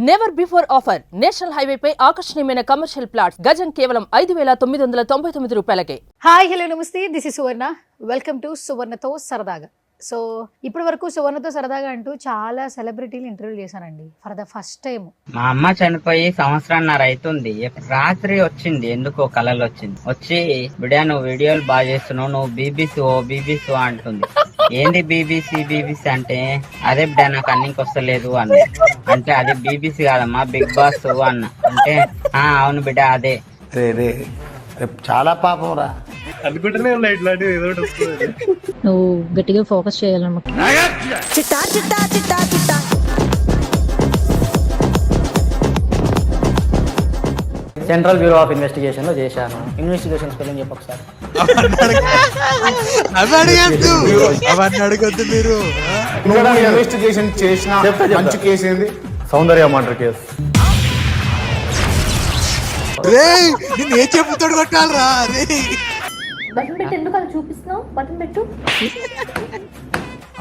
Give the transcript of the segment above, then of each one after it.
Never before offer national highway పై ఆకర్షణీయమైన commercial plots గజం కేవలం 5,999 రూపాయలకే. Hi hello namaste, this is Suvarna. Welcome to సువర్ణతో సరదాగా. సో ఇప్పటి వరకు సువర్ణతో సరదాగా అంటూ చాలా సెలబ్రిటీలు ఇంటర్వ్యూ చేశానండి ఫర్ ద ఫస్ట్ టైం. మా అమ్మ చనిపోయి సంవత్సరాన్నర అవుతుంది. రాత్రి వచ్చింది, ఎందుకో కళలు వచ్చి బిడ్డ నువ్వు వీడియోలు బాగా చేస్తున్నావు, నువ్వు బీబీసీ అంటుంది. ఏంది బీబీసీ అంటే అదే బిడ్డ నాకు అన్నికి వస్తలేదు అన్న. అంటే అది బీబీసీ కాదమ్మా బిగ్ బాస్ అన్న. అంటే అవును బిడ్డ అదే. రే చాలా పాపం రా అనుకుంటూనే ఉన్నా ఇట్లాంటివి ఏదో ఒకటి వస్తుంది. నువ్వు గట్టిగా ఫోకస్ చేయాలన్నమాట. సెంట్రల్ బ్యూరో ఆఫ్ ఇన్వెస్టిగేషన్ లో చేశాను. ఇన్వెస్టిగేషన్ స్పెల్లింగ్ చెప్పు ఒకసారి. అవన్నీ అడగద్దు మీరు. ఇన్వెస్టిగేషన్ చేసిన మంచి కేసు ఏంది? సౌందర్య మర్డర్ కేసు. నేను ఏ చెప్పుతాడు కొట్టాలరా రే. బటన్ పెట్టు, ఎందుకు అలా చూపిస్తున్నావు? బటన్ పెట్టు.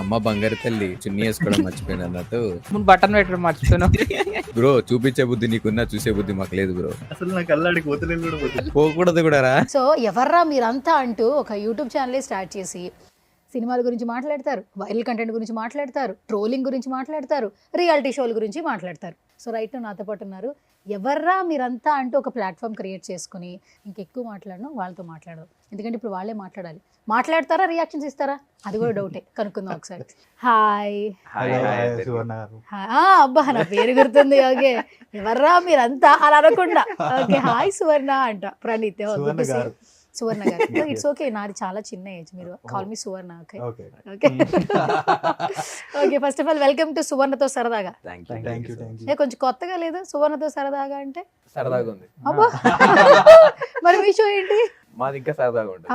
అమ్మ బంగారు తల్లి చున్నీ వేసుకోవడం మర్చిపోయింది అన్నట్టు బటన్ పెట్టడం మర్చిపోయినా. బ్రో చూపించే బుద్ధి నీకున్నా, చూసే బుద్ధి మాకు లేదు బ్రో. అసలు నాకు అల్లాడికి పోతలేదు కూడా పోతుంది. పోకూడదు కూడా రా. సో ఎవర్రా మీరంతా అంటూ ఒక యూట్యూబ్ ఛానలే స్టార్ట్ చేసి సినిమాల గురించి మాట్లాడతారు, వైరల్ కంటెంట్ గురించి మాట్లాడతారు, ట్రోలింగ్ గురించి మాట్లాడతారు, రియాలిటీ షోల గురించి మాట్లాడతారు. సో రైట్ నాతో పాటు ఉన్నారు. ఎవర్రా మీరంతా అంటూ ఒక ప్లాట్ఫామ్ క్రియేట్ చేసుకుని ఇంకెక్కువ మాట్లాడను వాళ్ళతో మాట్లాడదు. ఎందుకంటే ఇప్పుడు వాళ్ళే మాట్లాడాలి. మాట్లాడతారా, రియాక్షన్స్ ఇస్తారా, అది కూడా డౌటే. కనుక్కుందాం ఒకసారి. హాయ్. అబ్బా నా పేరు గుర్తుంది. ఓకే, ఎవర్రా మీరంతా అలా అనకుండా ఓకే హాయ్ సువర్ణ అంట. ప్రణీత్ సువర్ణ గారు. ఇట్స్ ఓకే, నాది చాలా చిన్న ఏజ్, మీరు call me Suvarna. Okay okay okay. First of all welcome to సువర్ణతో సరదాగా. కొంచెం కొత్తగా లేదు సువర్ణతో సరదాగా అంటే? సరదాగా ఉంది. అబ్బా మరి మీ షో ఏంటి? మాది ఇంకా సరదాగా ఉంటుంది.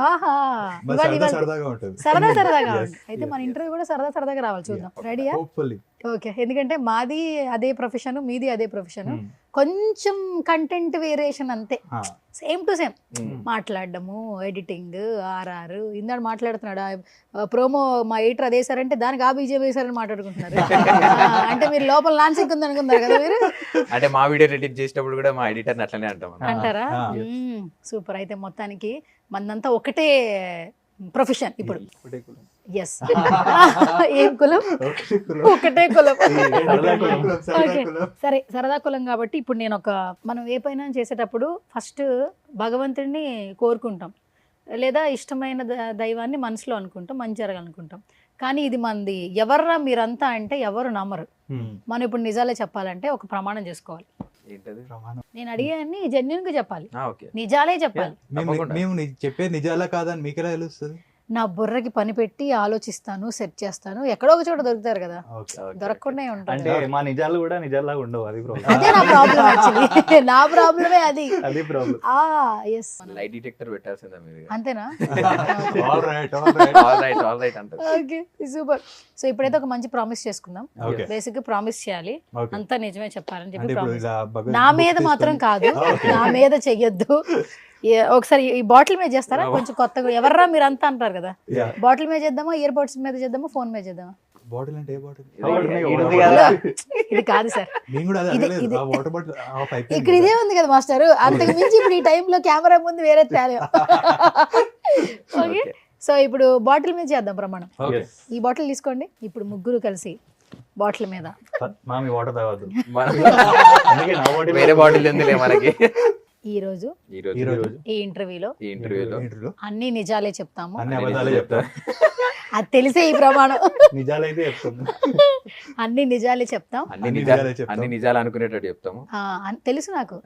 సరదాగా ఉంటుంది. సరదాగా ఉంటుంది. అయితే మన ఇంటర్వ్యూ కూడా సరదాగా రావాలి, చూద్దాం. రెడీయా? ఓకే. ఎందుకంటే మాది అదే ప్రొఫెషన్, మీది అదే ప్రొఫెషన్, కొంచెం కంటెంట్ వేరియేషన్ అంతే. సేమ్ టు సేమ్ మాట్లాడడము, ఎడిటింగ్, ఆర్ఆర్. ఇందాక మాట్లాడుతున్నాడు ప్రోమో మా ఎడిటర్ అదే సార్ అంటే దానికి ఆ బీజేపీ వేసారని మాట్లాడుకుంటున్నారు. అంటే మీరు లోపల లాన్సింగ్ ఉంది అనుకున్నారు కదా మీరు. అంటే మా వీడియో ఎడిట్ చేసేటప్పుడు కూడా మా ఎడిటర్ అట్లనే అంటారా? సూపర్. అయితే మొత్తానికి మనంతా ఒకటే ప్రొఫెషన్ ఇప్పుడు. ఎస్. ఏం కులం? ఒకటే కులం. సరే, సరదా కులం కాబట్టి ఇప్పుడు నేను మనం ఏ పైన చేసేటప్పుడు ఫస్ట్ భగవంతుడిని కోరుకుంటాం, లేదా ఇష్టమైన దైవాన్ని మనసులో అనుకుంటాం, మంచి జరగాలనుకుంటాం. కానీ ఇది మంది ఎవర్రా మీరంతా అంటే ఎవరు నమ్మరు. మనం ఇప్పుడు నిజాలే చెప్పాలంటే ఒక ప్రమాణం చేసుకోవాలి. నేను అడిగాన్ని జెన్యూన్ గా చెప్పాలి, నిజాలే చెప్పాలి. మేము చెప్పే నిజాలా కాదని మీకు ఎలా తెలుస్తుంది? నా బుర్రకి పని పెట్టి ఆలోచిస్తాను, సెట్ చేస్తాను. ఎక్కడో ఒక చోట దొరుకుతారు కదా, దొరకకుండా ఉంటాయి. అంటే మా నిజాలు కూడా నిజాల్లాగా ఉండవు. అది అదే నా ప్రాబ్లం. యాక్చువల్లీ నా ప్రాబ్లమే అది. అది ప్రాబ్లం. ఎస్. లైట్ డిటెక్టర్ పెట్టాల్సిందా మీరు? అంతేనా? Okay, super. సో ఇప్పుడైతే ఒక మంచి ప్రామిస్ చేసుకుందాం. బేసిక్ గా ప్రామిస్ చేయాలి, అంతా నిజమే చెప్పాలని చెప్పి ప్రామిస్. నా మీద మాత్రం కాదు, నా మీద చెయ్యొద్దు. ఒకసారి ఈ బాటిల్ మీద చేస్తారా? కొంచెం కొత్తగా ఎవర్రా మీరు అంతా అంటారు కదా. బాటిల్ మీద చేద్దామా, ఇయర్ బడ్స్ మీద చేద్దామా, ఫోన్ మీద చేద్దామా? బాటిల్ అంటే ఏ బాటిల్? ఇది కాదు సార్, ఇక్కడ ఇదే ఉంది కదా మాస్టర్. అంతకు మించి ఇప్పుడు ఈ టైంలో కెమెరా ముందు వేరే తేలే. ఓకే, సో ఇప్పుడు బాటిల్ మీద చేద్దాం ప్రమాణం. ఈ బాటిల్ తీసుకోండి. ఇప్పుడు ముగ్గురు కలిసి బాటిల్ మీద. వేరే బాటిల్ ఎందులే మనకి. ఈ రోజు ఈ ఇంటర్వ్యూలో అన్ని నిజాలే చెప్తాము. అది తెలిసే ఈ ప్రమాణం. నిజాలైతే చెప్తాము, అన్ని నిజాలే చెప్తాం, అన్ని నిజాలు అనుకునేటట్టు చెప్తాము. తెలుసు నాకు.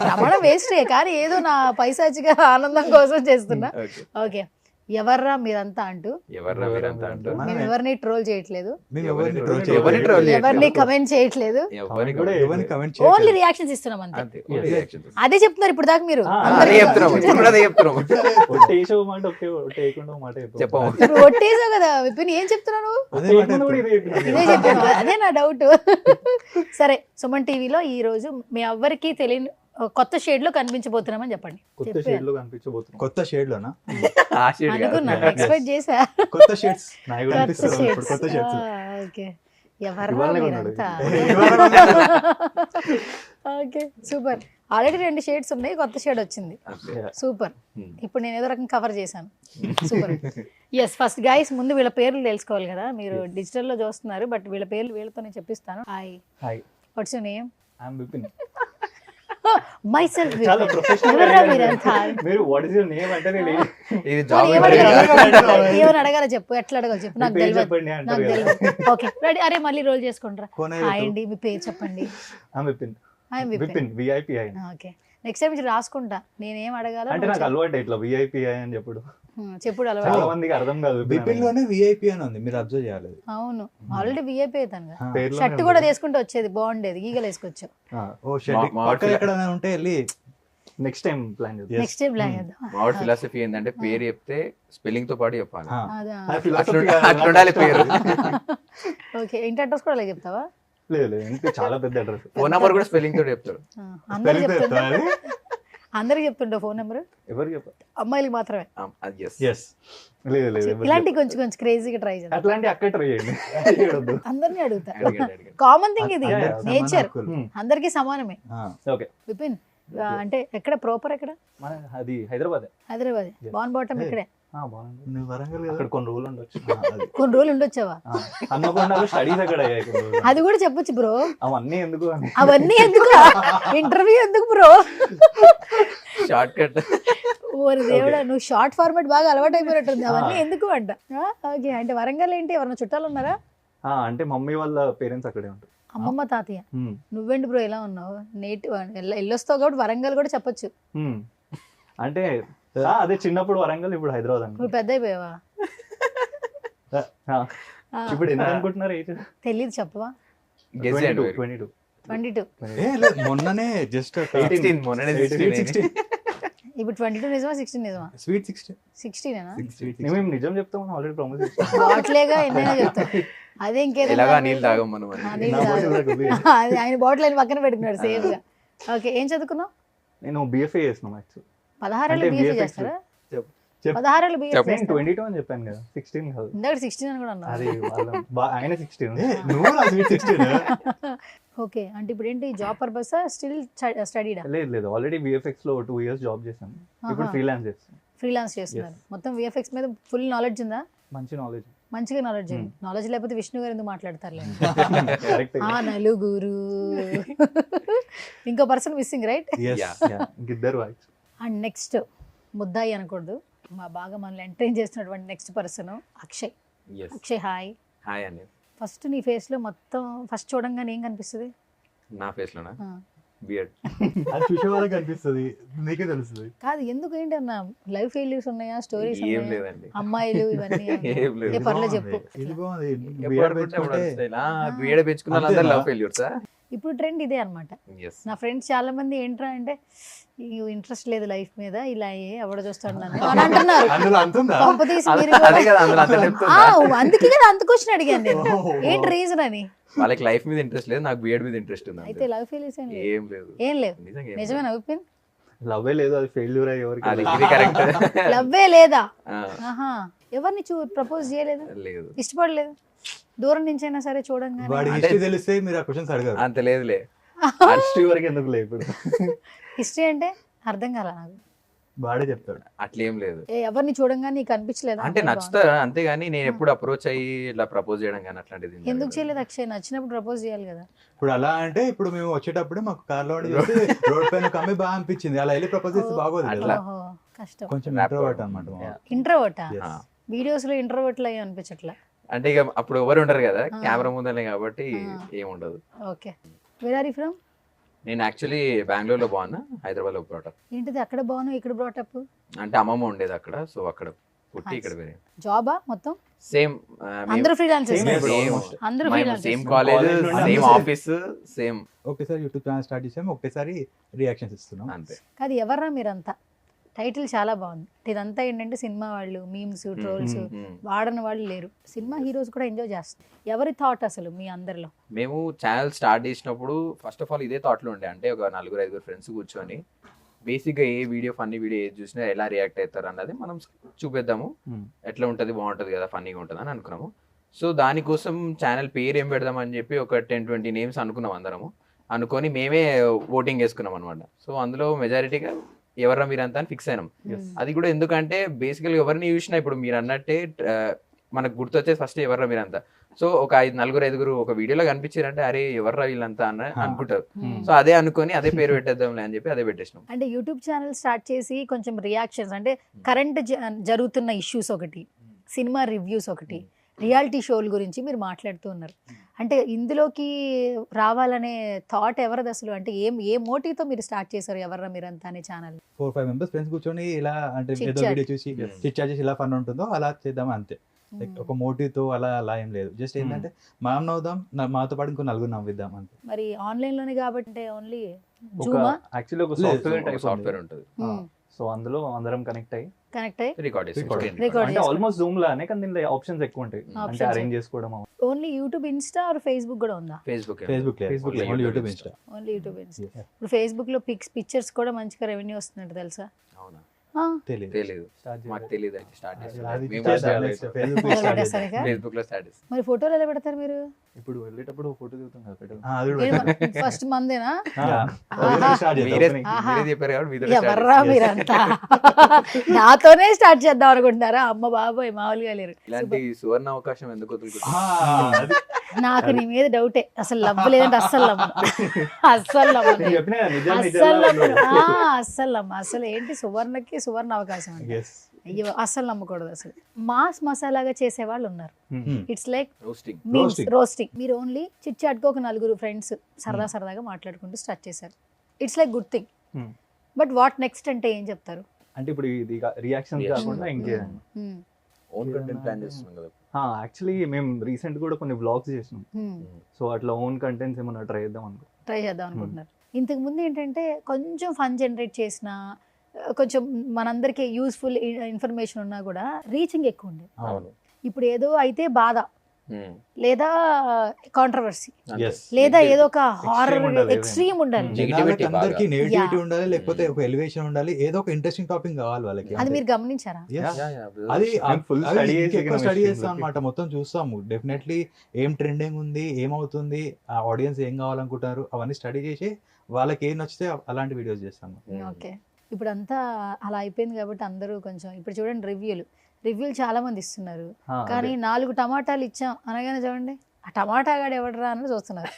ప్రమాణం వేస్టే, కానీ ఏదో నా పైశాచిగా ఆనందం కోసం చేస్తున్నా. ఓకే. ఎవర్రా మీరంతా అంటూ మేము ఎవరిని ట్రోల్ చేయట్లేదు, ఎవరిని కమెంట్ చేయట్లేదు, ఓన్లీ రియాక్షన్స్ ఇస్తున్నాం అంతే. అదే చెప్తున్నారు ఇప్పుడు దాకా మీరు. ఒట్టేసావు కదా ఇప్పుడు ఏం చెప్తున్నావు? ఇదే చెప్తున్నావు, అదే నా డౌట్. సరే, సుమన్ టీవీలో ఈ రోజు మీ ఎవ్వరికి తెలియని కొత్త షేడ్ లో కనిపించబోతున్నామని చెప్పండి. కొత్త షేడ్ లోనా అనుకున్నా, ఎక్స్పెక్ట్ చేసా. కొత్త షేడ్స్. ఓకే, ఎవరు ఇవాళనే కొన్నాడు. మీరంతా ఓకే సూపర్. ఆల్రెడీ 2 షేడ్స్ ఉన్నాయి, కొత్త షేడ్ వచ్చింది. సూపర్. ఇప్పుడు నేను ఏదో రకం కవర్ చేశాను. సూపర్. ఎస్ ఫస్ట్ గైస్ ముందు వీళ్ళ పేర్లు తెలుసుకోవాలి కదా, మీరు డిజిటల్లో చూస్తున్నారు బట్ వీళ్ళ పేర్లు వీళ్ళతోనే చెప్పిస్తాను. Hi, what's your name? I'm Vipin. Myself. చాలా ప్రొఫెషనల్. ఎవరా మీరంతా? మీరు వాట్ ఇస్ యువర్ నేమ్ అంటే నేను ఇది ఏమని అడగాల చెప్పు, ఎట్లా అడగాలి చెప్పు, నాకు పేరు తెలియదు. చెప్పండి నాకు అంటారు కదా. తెలియదు. Okay ready. అరే మళ్ళీ రోల్ చేసుకుంటారా? కోనే హాయ్ అండి, మీ పేరు చెప్పండి. I'm Vipin. I'm Vipin. Vipin V I P I. Okay next time నుంచి రాసుకుంటా నేనేం అడగాలో అంటే నాకు అలవాటు ఇట్లా విఐపిఐ అని చెప్పుడు. చెప్పుడు చాలా అలవాటు. మందికి అర్థం కాదు. బిపిన్ లోనే విఐపి అని ఉంది, మీరు అబ్జర్వ్ చేయాలి. అవును ఆల్రెడీ విఐపీ అవుతాను కదా. పేర్లోనే షర్ట్ కూడా తీసుకుంటే వచ్చేది బాగుండేది, ఈగలు వేసుకొచ్చావు. ఓ షెడ్ పక్కన ఎక్కడైనా ఉంటే వెళ్ళి నెక్స్ట్ టైం ప్లాన్ చేద్దాం. నెక్స్ట్ టైం ప్లాన్ చేద్దాం. మా ఫిలాసఫీ ఏంటంటే పేరు చెప్తే స్పెల్లింగ్ తో పాటు చెప్పాలి. అదా. అట్లా ఉండాలి పేరు. ఓకే ఇంటి అడ్రస్ కూడా అలా చెప్తావా? లేదు లేదు, ఇంకా చాలా పెద్ద అడ్రస్. ఫోన్ నంబర్ కూడా స్పెల్లింగ్ తోటి చెప్తాడు. అందరికి చెప్తుంటా, అందరికి చెప్తుంటా ఫోన్ నెంబర్. ఎవరు చెప్పారు? అమ్మాయిలకి మాత్రమే. ఎస్. లేదు లేదు, ఎవరు ఇలాంటి చెప్పరు. కొంచెం కొంచెం క్రేజీగా ట్రై చేద్దాం. అట్లాంటి అక్కడ ట్రై చేయండి. వద్దు. అందరినీ అడుగుతా. అడిగాడు. కామన్ థింగ్ ఇది, Yeah, నేచర్ Hmm. అందరికీ సమానమే. ఓకే. విపిన్ అంటే ఎక్కడ ప్రాపర్ ఎక్కడ? మన అది హైదరాబాద్. హైదరాబాద్. బాన్ బాటం ఇక్కడే. బాగుంది. నువ్వు వరంగల్ కదా? అక్కడ కొన్ని రోజులు ఉండొచ్చు. కొన్ని రోజులు ఉండొచ్చావా? హన్మకొండలో స్టడీస్ అక్కడ అయ్యాయి కొన్ని రోజులు. అది కూడా చెప్పొచ్చు బ్రో. అవన్నీ ఎందుకు అని. అవన్నీ ఎందుకు? ఇంటర్వ్యూ ఎందుకు బ్రో? Short cut. ఓరి దేవుడా, నువ్వు షార్ట్ ఫార్మాట్ బాగా అలవాటు అయిపోయినట్టుంది. అవన్నీ ఎందుకు అంట. ఓకే అంటే వరంగల్ ఏంటి, ఎవరైనా చుట్టాలు ఉన్నారా? అంటే మమ్మీ వాళ్ళ పేరెంట్స్ అక్కడే ఉంటారు. అమ్మమ్మ తాతయ్య. నువ్వేంటి బ్రో ఎలా ఉన్నావు? నేటివ్ వెళ్ళొస్తావు కాబట్టి వరంగల్ కూడా చెప్పొచ్చు. అంటే అదే చిన్నప్పుడు వరంగల్, ఇప్పుడు హైదరాబాద్ అండి. ఇప్పుడు పెద్ద అయిపోయావా? ఇప్పుడు ఎంత అనుకుంటున్నారు ఏజ్? తెలీదు చెప్పవా? 22. 22. ఏ లేదు, మొన్ననే జస్ట్ 16 మొన్ననే 16. ఇప్పుడు 22 నిజమా 16 నిజమా? స్వీట్ 16. 16ఏనా? మేము నిజం చెప్తామని ఆల్రెడీ ప్రామిస్ చేస్తాం. బాటిలేగా ఎన్నైనా చెప్తాం. అదే ఇంకేదో ఎలాగా నీళ్ళు తాగం మనం అని. అది ఆయన బాటిల్ ఆయన పక్కన పెట్టుకున్నాడు సేఫ్ గా. ఓకే ఏం చదువుకున్నావు? నేను BFA చేస్తున్నాం యాక్చువల్. 16 అంటే BFA VFX చేస్తారా? చెప్పు. 16 BFA నేను చేస్తారా? 22 అని చెప్పాను కదా, 16 కాదు. ఇందాక 16 అని కూడా అన్నా. అది ఆయన 16. నువ్వు నా స్వీట్ 16. ఓకే అంటే ఇప్పుడు ఏంటి జాబ్ పర్పస్ స్టిల్ స్టడీడా? లేదు లేదు, ఆల్రెడీ VFX లో 2 years జాబ్ చేశాను. ఇప్పుడు ఫ్రీలాన్స్ చేస్తాను. ఫ్రీలాన్స్ చేస్తున్నారు. మొత్తం VFX మీద ఫుల్ నాలెడ్జ్ ఉందా? మంచి నాలెడ్జ్. మంచిగా నాలెడ్జ్ ఉంది. నాలెడ్జ్ లేకపోతే విష్ణు గారు ఎందుకు మాట్లాడతారులే. కరెక్ట్. నలుగురు. ఇంకో పర్సన్ మిస్సింగ్ రైట్? ఇద్దరు. అండ్ నెక్స్ట్ ముద్దాయి అనకూడదు, బాగా మనల్ని ఎంటర్టైన్ చేస్తున్నటువంటి next person Akshay. Yes. Akshay hi. Hi అండి. ఫస్ట్ నీ ఫేస్ లో మొత్తం ఫస్ట్ చూడంగానే ఏం కనిపిస్తుంది? నా ఫేస్ లోనా? బియర్డ్. అది చూసే వాళ్ళకి అనిపిస్తుంది, నీకే తెలుస్తుంది. కాదు ఎందుకు ఏంటి అన్న, లైఫ్ ఫెయిల్యూర్స్ ఉన్నాయా, స్టోరీస్ ఏం ఉన్నాయా, లేదండి. అమ్మాయిలు ఇవన్నీ? ఏం లేదు. ఏ పర్లేదు చెప్పు. ఇది బాగుంది. ఎప్పుడు అనుకుంటే అప్పుడు వస్తాయి. బియర్డ్ పెంచుకున్న వాళ్ళందరూ లవ్ ఫెయిల్యూర్సా? ఇప్పుడు ట్రెండ్ ఇదే అనమాట. నా ఫ్రెండ్స్ చాలా మంది ఏంట్రా అంటే ఇంట్రెస్ట్ లేదు లైఫ్ మీద, ఇలా ఎవడ చూస్తాడు నన్ను అని అంటున్నారు. అందులో అంతుందా? పంపతీసి మీరు అదే కదా అందులో అంత depth ఉందా? అందుకే కదా అంత క్వశ్చన్ అడిగాను నేను, ఏంటి రీజన్ అని. వాళ్ళకి లైఫ్ మీద ఇంట్రెస్ట్ లేదు, నాకు బియర్డ్ మీద ఇంట్రెస్ట్ ఉంది. అయితే లవ్ ఫెయిల్యూర్స్ ఏం లేదు. ఏం లేవు. నిజంగా ఏం నిజమే నవ్వుపింది. లవ్వే లేదు, అది ఫెయిల్యూర్ అయ్యి ఎవరికి అది ఇది కరెక్ట్. లవ్వే లేదా? ఆహా ఎవరిని ప్రపోజ్ చేయలేదు, లేదు. ఇష్టపడలేదు, దూరం నుంచైనా సరే చూడంగానే? వాడి హిస్టరీ తెలిస్తే మీరు ఆ క్వశ్చన్స్ అడగారు. అంత లేదులే. ఫస్ట్ వరకు ఎందుకు లేదు ఇప్పుడు. హిస్టరీ అంటే అర్థం కాల నాకు. వాడే చెప్తాడు. అట్లేం లేదు. ఎవరిని చూడంగానే నీకు అనిపించలేదు? అంటే నచ్చుతారా అంతేగాని నేను ఎప్పుడు అప్రోచ్ అయ్యి ఇట్లా ప్రపోజ్ చేయడం కానీ అట్లాంటిది ఏం ఎందుకు జరగలేదు. చేయలేదు అక్షయ్? నచ్చినప్పుడు ప్రపోజ్ చేయాలి కదా. ఇప్పుడు అలా అంటే ఇప్పుడు మేము వచ్చేటప్పుడు మాకు కార్లో చూసి రోడ్ పైన ఒక అమ్మాయి బాగా అనిపించింది, అలా వెళ్ళి ప్రపోజ్ చేస్తే బాగోదు కదా. అట్లా. ఓహో, కష్టం. కొంచెం ఇంట్రోవర్ట్ అన్నమాట. ఇంట్రోవర్టా? Yes. వీడియోస్ లో ఇంట్రోవర్ట్ అయ్యి అనిపించట్లా. అంటే ఇక అప్పుడు ఎవరు ఉండరు కదా కెమెరా ముందరనే కాబట్టి ఏముండదు. Okay where are you from? నేను యాక్చువల్లీ బెంగళూరులో బాగున్నా, హైదరాబాద్ లో బ్రాటప్. ఏంటిది అక్కడ బాను ఇక్కడ బ్రాటప్? అంటే అమ్మమ్మ ఉండేది అక్కడ, సో అక్కడ పుట్టి ఇక్కడ వేరే. జాబా మొత్తం సేమ్ అందరూ ఫ్రీలాన్సర్స్? అందరూ same freelancers. College, same office, same. ఒకేసారి యూట్యూబ్ ఛానల్ స్టార్ట్ చేసాము, ఒకేసారి రియాక్షన్స్ ఇస్తున్నాం అంతే. కాదు ఎవర్రా మీరంతా? టైటిల్ చాలా బాగుంది. ఇదంతా ఏంటంటే సినిమా వాళ్ళు మీమ్స్ ట్రోల్స్ వాడని వాళ్ళు లేరు, సినిమా హీరోస్ కూడా ఎంజాయ్ చేస్తారు. ఎవరి థాట్ అసలు మీ అందరిలో? మేము ఛానల్ స్టార్ట్ చేసినప్పుడు ఫస్ట్ ఆఫ్ ఆల్ ఇదే థాట్లో ఉండే, అంటే ఒక 4-5 ఫ్రెండ్స్ కూర్చొని బేసిక్గా ఏ వీడియో ఫన్నీ వీడియో ఏది చూసినా ఎలా రియాక్ట్ అవుతారు అన్నది మనం చూపిద్దాము, ఎట్లా ఉంటుంది బాగుంటుంది కదా ఫన్నీగా ఉంటుంది అని అనుకున్నాము. సో దానికోసం ఛానల్ పేరు ఏం పెడదామని చెప్పి ఒక 10-20 నేమ్స్ అనుకున్నాం అందరము. అనుకొని మేమే ఓటింగ్ వేసుకున్నాం అనమాట. సో అందులో మెజారిటీగా ఎవర్రా మీరంతా అని ఫిక్స్ అయినాం. అది కూడా ఎందుకంటే బేసికల్గా ఎవరిని చూసినా ఇప్పుడు మీరు అన్నట్టే మనకు గుర్తొచ్చేది ఫస్ట్ ఎవర్రా మీరంతా. సో ఒక 5-4-5 ఒక వీడియోలో కనిపించారంటే అరే ఎవర్రా వీళ్ళంతా అనుకుంటారు. సో అదే అనుకొని అదే పేరు పెట్టేద్దాంలే అని చెప్పి అదే పెట్టేసినాం. అంటే యూట్యూబ్ ఛానల్ స్టార్ట్ చేసి కొంచెం రియాక్షన్స్ అంటే కరెంట్ జరుగుతున్న ఇష్యూస్ ఒకటి, సినిమా రివ్యూస్ ఒకటి, రియాలిటీ షోల గురించి మీరు మాట్లాడుతూ ఉన్నారు. అంటే ఇందులోకి రావాలనే థాట్ ఎవరిది అసలు? అంటే ఏ మోటివ్తో మీరు స్టార్ట్ చేశారు ఎవర్రా మీరంతా అనే ఛానల్? 4-5 మెంబర్స్ ఫ్రెండ్స్ కూర్చొని ఇలా అంటే Chit ఏదో chat. వీడియో చూసి చిట్ చాట్ చేసి ఇలా ఫన్ ఉంటుందో అలా చేద్దాం అంతే. లైక్ ఒక మోటివ్ తో అలా ఏం లేదు. జస్ట్ ఏంటంటే మనం నవ్వుదాం, మాతో పాటు ఇంకో నలుగురు నవ్విద్దాం అంతే. మరి ఆన్లైన్ లోనే కాబట్టి ఓన్లీ ఒక జూమా యాక్చువల్లీ ఒక లేదు, సాఫ్ట్వేర్ టైప్ సాఫ్ట్వేర్ ఉంటుంది, సో అందులో అందరం కనెక్ట్ అయ్యి కనెక్ట్ అయ్యి రికార్డ్ Record అంటే ఆల్మోస్ట్ జూమ్ లానే, కానీ దీనిలో ఆప్షన్స్ ఎక్కువ ఉంటాయి. అంటే Options. అరేంజ్ చేసుకోవడం only YouTube, Insta are Facebook కూడా ఉందా? Facebook Facebook only YouTube Insta. Only YouTube, Insta. ఇప్పుడు ఫేస్బుక్ లో పిక్చర్స్ కూడా మంచిగా రెవెన్యూ వస్తున్నట్టు తెలుసా? అవునా? ఆ, తెలియదు, స్టార్ట్ మాకు తెలియదు. అయితే స్టార్ట్ అది చేస్తాం మొదలు పెట్టేస్తారుగా? ఫేస్బుక్ లో స్టార్ట్ చేస్తాం. మరి ఫోటోలు ఎలా పెడతారు మీరు? ఇప్పుడు వెళ్ళేటప్పుడు ఫోటో దిగుతాం కదా పెట్టాలి. ఫస్ట్ మందేనా? మీరే ఆహా. మీరే చెప్పారు కాబట్టి మీతో ఎవర్రా మీరంతా? నాతోనే స్టార్ట్ చేద్దాం అనుకుంటున్నారా? అమ్మ బాబోయ్ మామూలుగా లేరు. ఇలాంటి సువర్ణ అవకాశం ఎందుకు వదులుకుంటారు? నాకు నీ మీద డౌటే, అసలు లవ్వు లేదంటే అస్సలు నమ్మను. అస్సలు నమ్మను. నేను చెప్పినా కదా, నిజాలు అస్సలు నిజాలు నమ్మను. అస్సలు నమ్మ. అసలు ఏంటి సువర్ణకి సువర్ణ అవకాశం అంటే? అయ్యో అస్సలు నమ్మకూడదు. అసలు మాస్ మసాలాగా చేసే వాళ్ళు ఉన్నారు. It's like roasting. రోస్టింగ్. మీరు ఓన్లీ చిట్ చాట్గా ఒక 4 ఫ్రెండ్స్ సరదాగా మాట్లాడుకుంటూ స్టార్ట్ చేశారు. It's like good thing. But what next అంటే ఏం చెప్తారు? అంటే ఇప్పుడు ఇది రియాక్షన్ కాకుండా ఇంకేదండి. ఓన్ కంటెంట్ ప్లాన్ చేస్తున్నాం కదా. యాక్చువల్లీ మేము రీసెంట్ కూడా కొన్ని బ్లాగ్స్ చేసినాం. సో అట్లా ఓన్ కంటెంట్స్ ఏమన్నా ట్రై చేద్దాం అనుకుంటున్నారు. ఇంతకు ముందు ఏంటంటే కొంచెం ఫన్ జనరేట్ చేసిన, కొంచెం మనందరికి యూస్ఫుల్ ఇన్ఫర్మేషన్ ఉన్నా కూడా రీచింగ్ ఎక్కువ ఉండేది. అవును. ఇప్పుడు ఏదో అయితే బాధ, లేదా కాంట్రవర్సీ, Yes. లేదా ఏదో ఒక హారర్ Extreme ఉండాలి, ఎక్స్ట్రీమ్ ఉండాలి. Negativity అందరికి బాగా. Negativity Yeah. ఉండాలి, లేకపోతే ఒక ఎలివేషన్ ఉండాలి, ఏదో ఒక ఇంట్రెస్టింగ్ టాపిక్ కావాలి వాళ్ళకి. అది మీరు గమనించారా? Yes. అది అది మేము full study చేసి ఎక్కువ ఇక్కడ స్టడీ machine చేస్తాం అనమాట. మొత్తం చూస్తాము. డెఫినెట్లీ ఏం ట్రెండింగ్ ఉంది, ఏమవుతుంది, ఆ ఆడియన్స్ ఏం కావాలనుకుంటారు, అవన్నీ స్టడీ చేసి వాళ్ళకి ఏం నచ్చితే అలాంటి వీడియోస్ చేస్తాము. ఓకే. ఇప్పుడు అంతా అలా అయిపోయింది కాబట్టి అందరూ కొంచెం ఇప్పుడు చూడండి రివ్యూలు చాలా మంది ఇస్తున్నారు. కానీ 4 టమాటాలు ఇచ్చాం అనగానే చూడండి ఆ టమాటా గాడు ఎవడరా అని చూస్తున్నారు.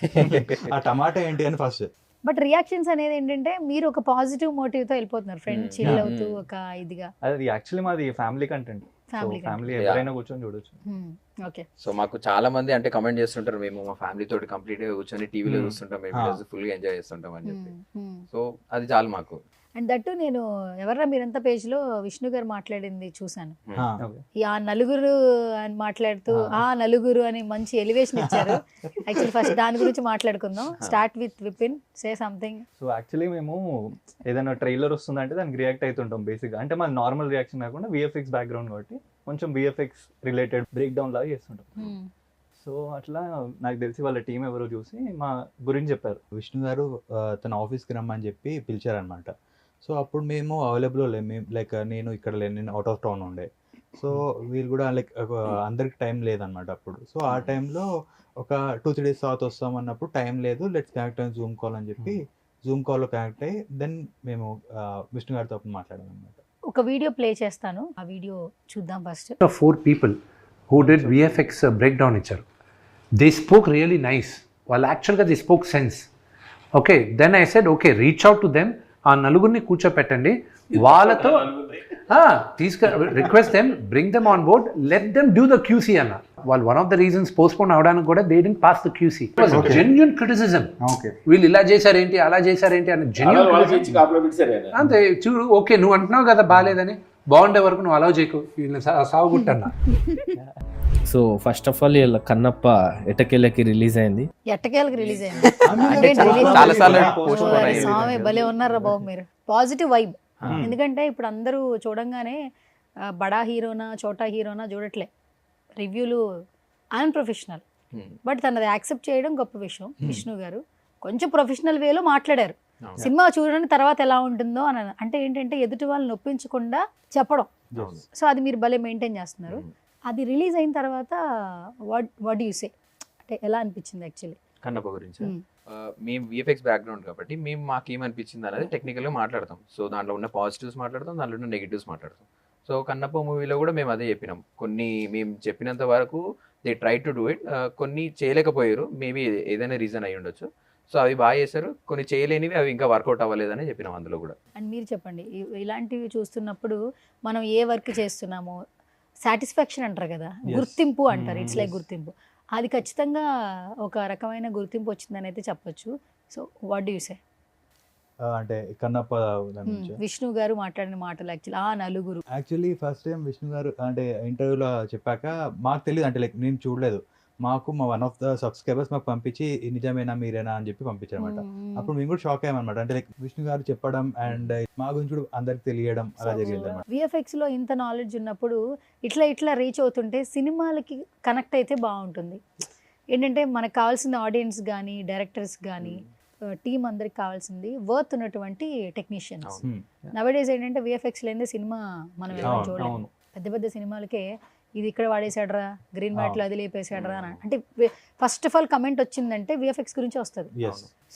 ఆ టమాటా ఏంటి అని ఫస్ట్. బట్ రియాక్షన్స్ అనేది ఏంటంటే మీరు ఒక పాజిటివ్ మోటివ్ తో వెళ్ళిపోతున్నారు, ఫ్రెండ్ చిల్ అవుతూ ఒక ఇదిగా. అది యాక్చువల్లీ మాది ఫ్యామిలీ కంటెంట్. ఫ్యామిలీ ఎవరైనా కూర్చొని చూడొచ్చు. ఓకే. సో మాకు చాలా మంది అంటే కమెంట్ చేస్తుంటారు, మేము మా ఫ్యామిలీ తోటి కంప్లీట్ గా కూర్చొని టీవీలో చూస్తుంటాం, మేము ఫుల్ గా ఎంజాయ్ చేస్తుంటాం అని చెప్పి. సో అది చాలు మాకు. అండ్ దట్టు నేను ఎవర్రా మీరంతా పేజ్ లో విష్ణు గారు మాట్లాడింది చూసాను. ఆ నలుగురు అని మాట్లాడుతూ ఆ నలుగురు అని మంచి ఎలివేషన్ ఇచ్చారు. యాక్చువల్లీ ఫస్ట్ దాని గురించి మాట్లాడుకుందాం. Start with Vipin, say something. So actually మేము ఏదైనా ట్రైలర్ వస్తుందంటే దానికి రియాక్ట్ అవుతుంటాం బేసిక్గా. అంటే మన నార్మల్ రియాక్షన్ కాకుండా విఎఫ్ఎక్స్ బ్యాక్గ్రౌండ్ కాబట్టి కొంచెం విఎఫ్ఎక్స్ రిలేటెడ్ బ్రేక్ డౌన్ లాగా చేస్తుంటాం. సో అట్లా నాకు తెలిసి వాళ్ళ టీం ఎవరో చూసి మా గురించి చెప్పారు. విష్ణు గారు తన ఆఫీస్కి రమ్మని చెప్పి పిలిచారనమాట. సో అప్పుడు మేము అవైలబుల్ లేము, లైక్ నేను ఇక్కడ లేను, నేను అవుట్ ఆఫ్ టౌన్ ఉండే. సో వీళ్ళు కూడా లైక్ అందరికి టైం లేదనమాట అప్పుడు. సో ఆ టైంలో ఒక 2-3 days తర్వాత వస్తాం అన్నప్పుడు టైం లేదు, లెట్స్ కనెక్ట్ అని జూమ్ కాల్ అని చెప్పి జూమ్ కాల్లో కనెక్ట్ అయ్యి దెన్ మేము విష్ణు గారితో అప్పుడు మాట్లాడాం అనమాట. ఒక వీడియో ప్లే చేస్తాను, ఆ వీడియో చూద్దాం first. 4 people who did VFX breakdown ఇచ్చారు. They spoke really nice. వాళ్ళు యాక్చువల్గా they spoke sense. Okay, then I said okay, reach out to them. ఆ నలుగురిని కూర్చోపెట్టండి, వాళ్ళతో request them, bring them on board, let them do the QC అన్న. వాళ్ళు one of the reasons postpone అవడానికి కూడా they didn't pass the QC. Genuine criticism. వీళ్ళు ఇలా చేశారేంటి, అలా చేశారేంటి అని జెన్యూన్. అంతే చూడు, ఓకే నువ్వు అంటున్నావు కదా బాగాలేదని, బాగుండే వరకు నువ్వు అలౌ చేయకు, వీళ్ళని సాగుగుట్టన్నా. సో ఫస్ట్ ఆఫ్ ఆల్ ఇలా కన్నప్ప ఎట్టకేళ్ళకి రిలీజ్ అయింది. ఎట్టకేళ్ళకి రిలీజ్ అయింది. స్వామి భలే ఉన్నారా బాబు మీరు. Positive vibe. ఎందుకంటే ఇప్పుడు అందరూ చూడంగానే బడా హీరోనా చోటా హీరోనా చూడట్లే, రివ్యూలు అన్ప్రొఫెషనల్. బట్ తనది యాక్సెప్ట్ చేయడం గొప్ప విషయం. విష్ణు గారు కొంచెం ప్రొఫెషనల్ వేలో మాట్లాడారు. సినిమా చూడండి తర్వాత ఎలా ఉంటుందో అని, అంటే ఏంటంటే ఎదుటి వాళ్ళని నొప్పించకుండా చెప్పడం. సో అది మీరు భలే మెయింటైన్ చేస్తున్నారు. అది రిలీజ్ అయిన తర్వాత వాట్ యు సే, అంటే ఎలా అనిపించింది యాక్చువల్లీ? కన్నప్ప గురించి మేము విఎఫ్ఎక్స్ బ్యాక్గ్రౌండ్ కాబట్టి మేము మాకేమనిపించింది అనేది టెక్నికల్గా మాట్లాడతాం. సో దాంట్లో ఉన్న పాజిటివ్స్ మాట్లాడతాం, దాంట్లో ఉన్న నెగిటివ్స్ మాట్లాడతాం. సో కన్నప్ప మూవీలో కూడా మేము అదే చెప్పినాం. కొన్ని మేము చెప్పినంత వరకు they try to do it, కొన్ని చేయలేకపోయారు, మేబీ ఏదైనా రీజన్ అయి ఉండొచ్చు. సో అవి బాగా చేశారు, కొన్ని చేయలేనివి అవి ఇంకా వర్కౌట్ అవ్వలేదని చెప్పినాం అందులో కూడా. అండ్ మీరు చెప్పండి, ఇలాంటివి చూస్తున్నప్పుడు మనం ఏ వర్క్ చేస్తున్నామో సాటిస్ఫాక్షన్ అంటారు కదా, గుర్తింపు అంటారు, ఇట్స్ లైక్ గుర్తింపు, అది ఖచ్చితంగా ఒక రకమైన గుర్తింపు వచ్చిందని అయితే చెప్పొచ్చు. So what do you say? అంటే కన్నప్ప విష్ణు గారు మాట్లాడిన మాటలు యాక్చువల్లీ ఫస్ట్ టైం విష్ణు గారు అంటే ఇంటర్వ్యూలో చెప్పాక మాకు తెలియదు, అంటే లైక్ నేను చూడలేదు, మాకు మా వన్ ఆఫ్ ద సబ్స్క్రైబర్స్ మాకు పంపించి నిజమేనా మీరేనా అని చెప్పి పంపించారనమాట. అప్పుడు మేము కూడా షాక్ అయ్యామన్నమాట. అంటే లైక్ విష్ణు గారు చెప్పడం అండ్ మా గురించి కూడా అందరికి తెలియడం అలా జరిగింది అనమాట. విఎఫ్ఎక్స్ లో ఇంత నాలెడ్జ్ ఉన్నప్పుడు ఇట్లా రీచ్ అవుతుంటే సినిమాలకి కనెక్ట్ అయితే బాగుంటుంది. ఏంటంటే మనకు కావాల్సిన ఆడియన్స్ కానీ డైరెక్టర్స్ కానీ టీం అందరికి కావాల్సింది వర్త్ ఉన్నటువంటి టెక్నీషియన్స్. నవడేస్ ఏంటంటే విఎఫ్ఎక్స్ లేదే సినిమా మనం ఎవరు చూడలేము. పెద్ద పెద్ద సినిమాలకే ఇది ఇక్కడ వాడేసాడరా, గ్రీన్ మ్యాట్లో అది లేపేసాడరా అని అంటే ఫస్ట్ ఆఫ్ ఆల్ కమెంట్ వచ్చిందంటే విఎఫ్ఎక్స్ గురించి వస్తుంది.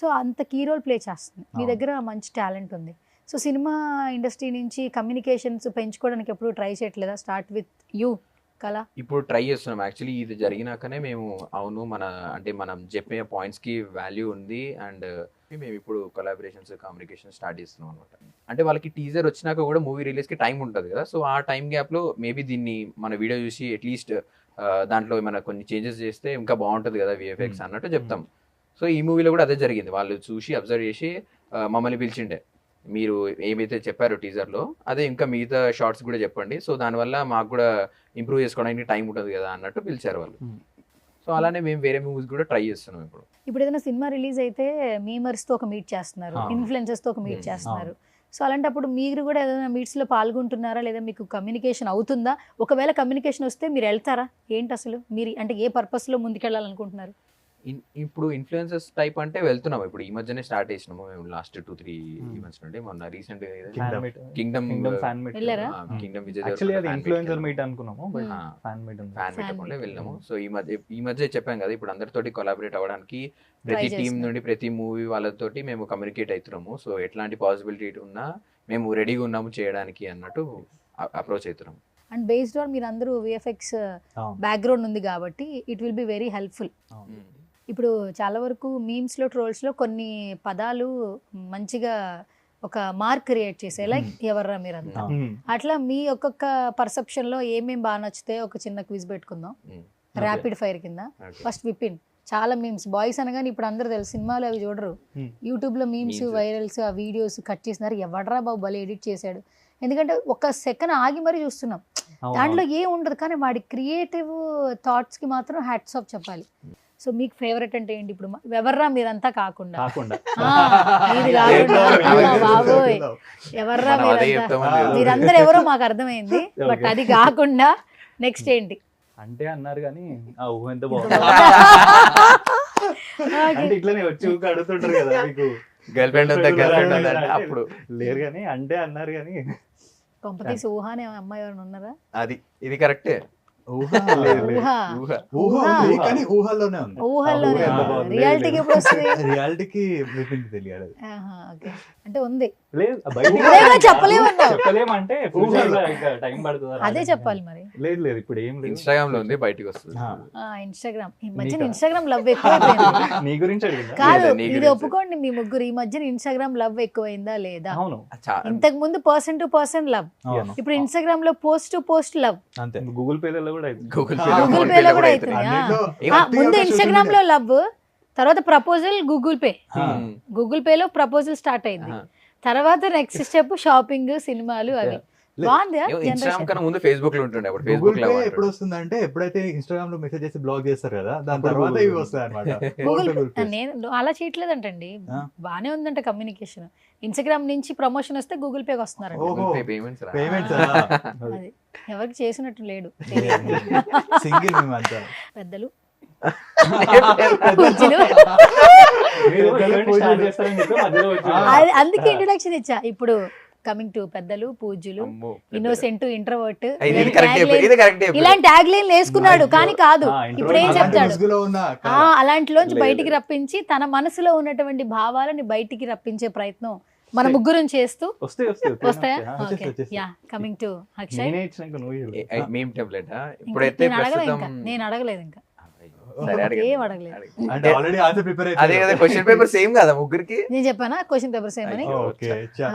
సో అంత కీ రోల్ ప్లే చేస్తుంది. మీ దగ్గర మంచి టాలెంట్ ఉంది. సో సినిమా ఇండస్ట్రీ నుంచి కమ్యూనికేషన్స్ పెంచుకోవడానికి ఎప్పుడు ట్రై చేయట్లేదా? స్టార్ట్ విత్ యూ కళ. ఇప్పుడు ట్రై చేస్తున్నాం. యాక్చువల్లీ ఇది జరిగినాకనే మేము అవును మనం చెప్పే పాయింట్స్కి వాల్యూ ఉంది అండ్ మేము ఇప్పుడు కొలాబరేషన్స్ కమ్యూనికేషన్ స్టార్ట్ చేస్తున్నాం అనమాట. అంటే వాళ్ళకి టీజర్ వచ్చినాక కూడా మూవీ రిలీజ్కి టైం ఉంటుంది కదా, సో ఆ టైం గ్యాప్లో మేబీ దీన్ని మన వీడియో చూసి అట్లీస్ట్ దాంట్లో ఏమైనా కొన్ని చేంజెస్ చేస్తే ఇంకా బాగుంటుంది కదా విఎఫ్ఎక్స్ అన్నట్టు చెప్తాం. సో ఈ మూవీలో కూడా అదే జరిగింది. వాళ్ళు చూసి అబ్జర్వ్ చేసి మమ్మల్ని పిలిచిండే, మీరు ఏమైతే చెప్పారో టీజర్లో అదే ఇంకా మిగతా షార్ట్స్ కూడా చెప్పండి, సో దానివల్ల మాకు కూడా ఇంప్రూవ్ చేసుకోవడానికి టైం ఉంటుంది కదా అన్నట్టు పిలిచారు వాళ్ళు. సో అలానే మేము వేరే మూవీస్ కూడా ట్రై చేస్తున్నాం. ఇప్పుడు ఏదైనా సినిమా రిలీజ్ అయితే మీమర్స్తో ఒక మీట్ చేస్తున్నారు, ఇన్ఫ్లుయెన్సర్స్తో ఒక మీట్ చేస్తున్నారు. సో అలాంటప్పుడు మీరు కూడా ఏదైనా మీట్స్లో పాల్గొంటున్నారా, లేదా మీకు కమ్యూనికేషన్ అవుతుందా? ఒకవేళ కమ్యూనికేషన్ వస్తే మీరు వెళ్తారా? ఏంటి అసలు మీరు అంటే ఏ పర్పస్లో ముందుకెళ్ళాలనుకుంటున్నారు? ఇప్పుడు ఇన్ఫ్లుయెన్సర్స్ టైప్ అంటే వెళ్తున్నాం. ఇప్పుడు ఈ మధ్యనే స్టార్ట్ చేసినాము మేము లాస్ట్ 2-3 ఈవెంట్స్ నుండి. మొన్న రీసెంట్ కింగ్డమ్ వెళ్ళాము. సో ఈ మధ్య చెప్పాం కదా, ఇప్పుడు అందరితోటి కొలాబరేట్ అవ్వడానికి ప్రతి టీం నుండి ప్రతి మూవీ వాళ్ళతోటి మేము కమ్యూనికేట్ అవుతున్నాము. సో ఎట్లాంటి పాసిబిలిటీ ఉన్నా మేము రెడీగా ఉన్నాము చేయడానికి అన్నట్టు అప్రోచ్ అవుతున్నాము. అండ్ బేస్డ్ ఆన్ మీరు అందరూ విఎఫ్ఎక్స్ బ్యాక్గ్రౌండ్ ఉంది కాబట్టి it will be very helpful. ఇప్పుడు చాలా వరకు మీమ్స్లో ట్రోల్స్లో కొన్ని పదాలు మంచిగా ఒక మార్క్ క్రియేట్ చేసే, లైక్ ఎవర్రా మీరంతా, అట్లా మీ ఒక్కొక్క పర్సెప్షన్లో ఏమేమి బాగా నచ్చితే ఒక చిన్న క్విజ్ పెట్టుకుందాం ర్యాపిడ్ ఫైర్ కింద. ఫస్ట్ విపిన్, చాలా మీమ్స్ బాయ్స్ అనగానే ఇప్పుడు అందరూ తెలుసు, సినిమాలు అవి చూడరు, యూట్యూబ్లో మీమ్స్ వైరల్స్ ఆ వీడియోస్ కట్ చేసినారు, ఎవడ్రా బాబు భలే ఎడిట్ చేశాడు. ఎందుకంటే ఒక సెకండ్ ఆగి మరీ చూస్తున్నాం, దాంట్లో ఏం ఉండదు, కానీ వాడి క్రియేటివ్ థాట్స్కి మాత్రం హ్యాట్స్ ఆఫ్ చెప్పాలి. సో మీకు ఫేవరెట్ అంటే ఏంటి? ఇప్పుడు ఎవర్రా మీరంతా కాకుండా బాబోయ్ ఎవర్రా మీరందరూ ఎవరో మాకు అర్థమైంది, బట్ అది కాకుండా నెక్స్ట్ ఏంటి అంటే అన్నారు కానీ ఆ ఊహ ఎంత బాగుంది. అంటే ఇట్లనే వచ్చి ఊక అడుగుతుంటారు కదా మీకు గర్ల్ ఫ్రెండ్ అప్పుడు లేరు కానీ అంటే అన్నారు కానీ కొంపతీసి ఊహ అనే అమ్మాయి ఎవరైనా ఉన్నారా? అది ఇది కరెక్టే. రియాలిటీకి ఎప్పుడు వస్తుంది? రియాలిటీకి తెలియాలి అంటే ఉంది చెప్పలేమంటే టైం పడుతుంది, అదే చెప్పాలి మరి. లేదు లేదు ఇప్పుడు ఏం లేదు, ఇన్స్టాగ్రామ్ లో ఉంది బయటకు వస్తుంది. ఇన్స్టాగ్రామ్ ఈ మధ్యన ఇన్స్టాగ్రామ్ లవ్ ఎక్కువైపోయింది. నీ గురించి అడిగిందా? కాదు, ఇది ఒప్పుకోండి మీ ముగ్గురు, ఈ మధ్యన ఇన్స్టాగ్రామ్ లవ్ ఎక్కువైందా లేదా? అవును, ఇంతకు ముందు పర్సన్ టు పర్సన్ లవ్, ఇప్పుడు ఇన్స్టాగ్రామ్ లో పోస్ట్ టు పోస్ట్ లవ్. అంతే, గూగుల్ పేలలో కూడా గూగుల్ పేలో కూడా అవుతుంది. ముందు ఇన్స్టాగ్రామ్ లో లవ్, తర్వాత ప్రపోజల్ గూగుల్ పే, గూగుల్ పేలో ప్రపోజల్ స్టార్ట్ అయింది, తర్వాత నెక్స్ట్ స్టెప్ షాపింగ్, సినిమాలు, అవి బాగుంది. ఇన్స్టాగ్రామ్ కన్నా ముందు ఫేస్బుక్ లో ఉంటుండే. అప్పుడు ఫేస్బుక్ లో ఎప్పుడు వస్తుందంటే ఎప్పుడైతే ఇన్స్టాగ్రామ్ లో మెసేజ్ చేసి బ్లాగ్ చేస్తారు కదా, దాని తర్వాత ఇవి వస్తాయి అన్నమాట. నేను అలా చేయట్లేదంటండి, బానే ఉందంట కమ్యూనికేషన్. ఇన్స్టాగ్రామ్ నుంచి ప్రమోషన్ వస్తే గూగుల్ పేకి వస్తున్నారు, ఎవరికి చేసినట్టు లేడు సింగిల్ పెద్దలు. అందుకే ఇంట్రొడక్షన్ ఇచ్చా. ఇప్పుడు కమింగ్ టు పెద్దలు పూజ్యులు అమ్మో, ఇన్నోసెంట్ ఇంట్రోవర్ట్ ఇది కరెక్ట్ ఇది కరెక్ట్ ఇలాంటి ట్యాగ్ లైన్ వేసుకున్నాడు కానీ కాదు ఇప్పుడు ఏం చెప్తాడు ముసుగులో ఉన్న అలాంటిలోంచి బయటికి రప్పించి తన మనసులో ఉన్నటువంటి భావాలని బయటికి రప్పించే ప్రయత్నం మన ముగ్గురం చేస్తూ వస్తాయా okay yeah coming to Akshay మేం టెంప్లెట్ ఇప్పుడైతే నేను అడగలేదు ఇంకా సరే అడగండి. ఏం అడగలేదు అంటే ఆల్రెడీ ఆన్సర్ ప్రిపేర్ అదే కదా క్వశ్చన్ పేపర్ సేమ్ కదా ముగ్గురికి నేను చెప్పానా క్వశ్చన్ పేపర్ సేమ్ అని ఓకే